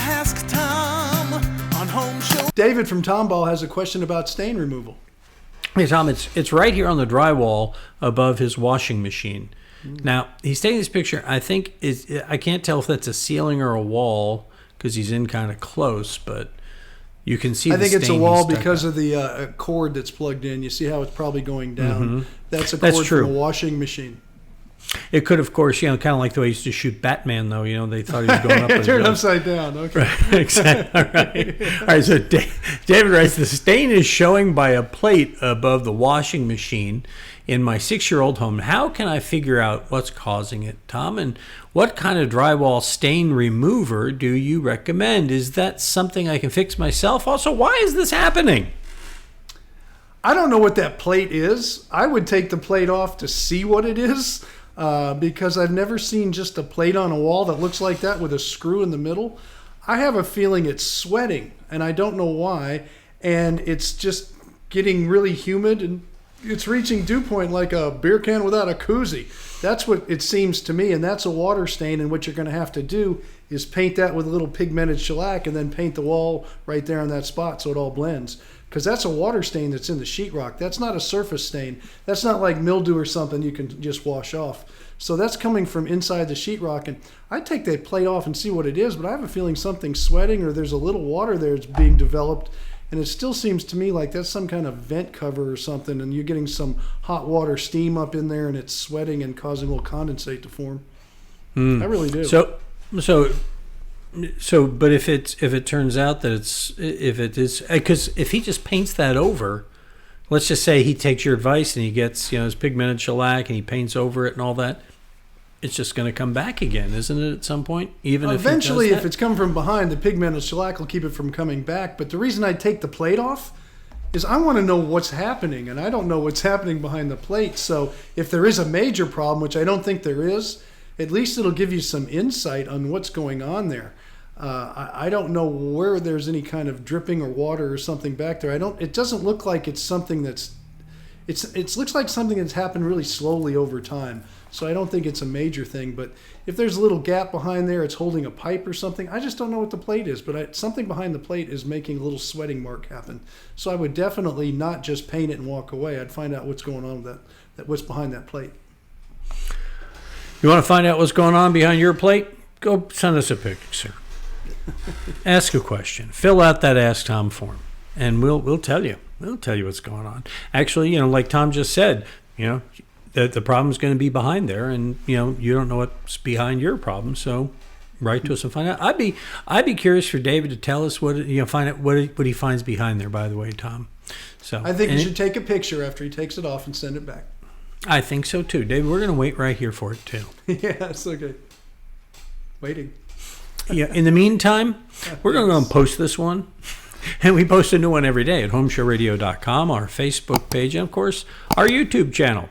Ask Tom on Home Show. David from Tomball has a question about stain removal. Hey, Tom, it's right here on the drywall above his washing machine. Now, he's taking this picture. I think I can't tell if that's a ceiling or a wall because he's in kind of close, but you can see I think it's a wall because of of the cord that's plugged in. You see how it's probably going down. Mm-hmm. That's a cord true. from a washing machine. It could, of course, kind of like the way he used to shoot Batman, though. They thought he was going up. Turn upside down. Okay. Right, exactly. All right. All right. So David writes, the stain is showing by a plate above the washing machine in my 6-year-old home. How can I figure out what's causing it, Tom? And what kind of drywall stain remover do you recommend? Is that something I can fix myself? Also, why is this happening? I don't know what that plate is. I would take the plate off to see what it is. Because I've never seen just a plate on a wall that looks like that with a screw in the middle. I have a feeling it's sweating, and I don't know why, and it's just getting really humid, and it's reaching dew point like a beer can without a koozie. That's what it seems to me, and that's a water stain, and what you're going to have to do is paint that with a little pigmented shellac and then paint the wall right there on that spot so it all blends. Because that's a water stain that's in the sheetrock. That's not a surface stain. That's not like mildew or something you can just wash off. So that's coming from inside the sheetrock. And I'd take that plate off and see what it is, but I have a feeling something's sweating or there's a little water there that's being developed. And it still seems to me like that's some kind of vent cover or something, and you're getting some hot water steam up in there and it's sweating and causing a little condensate to form. I really do. But if it turns out that if it is, because if he just paints that over, let's just say he takes your advice and he gets his pigmented shellac and he paints over it and all that, it's just going to come back again, isn't it? At some point, even eventually, if it's come from behind, the pigmented shellac will keep it from coming back. But the reason I take the plate off is I want to know what's happening, and I don't know what's happening behind the plate. So if there is a major problem, which I don't think there is, at least it'll give you some insight on what's going on there. I don't know where there's any kind of dripping or water or something back there. It doesn't look like it's something it looks like something that's happened really slowly over time. So I don't think it's a major thing. But if there's a little gap behind there, it's holding a pipe or something. I just don't know what the plate is. But something behind the plate is making a little sweating mark happen. So I would definitely not just paint it and walk away. I'd find out what's going on with what's behind that plate. You want to find out what's going on behind your plate? Go send us a picture. Ask a question. Fill out that Ask Tom form, and we'll tell you. We'll tell you what's going on. Actually, like Tom just said, the problem's going to be behind there, and you don't know what's behind your problem. So, write to us and find out. I'd be curious for David to tell us find out what he finds behind there. By the way, Tom. So I think you should take a picture after he takes it off and send it back. I think so too, David. We're going to wait right here for it too. Yes, okay. Waiting. Yeah. In the meantime, we're going to go and post this one. And we post a new one every day at HomeShowRadio.com, our Facebook page, and, of course, our YouTube channel.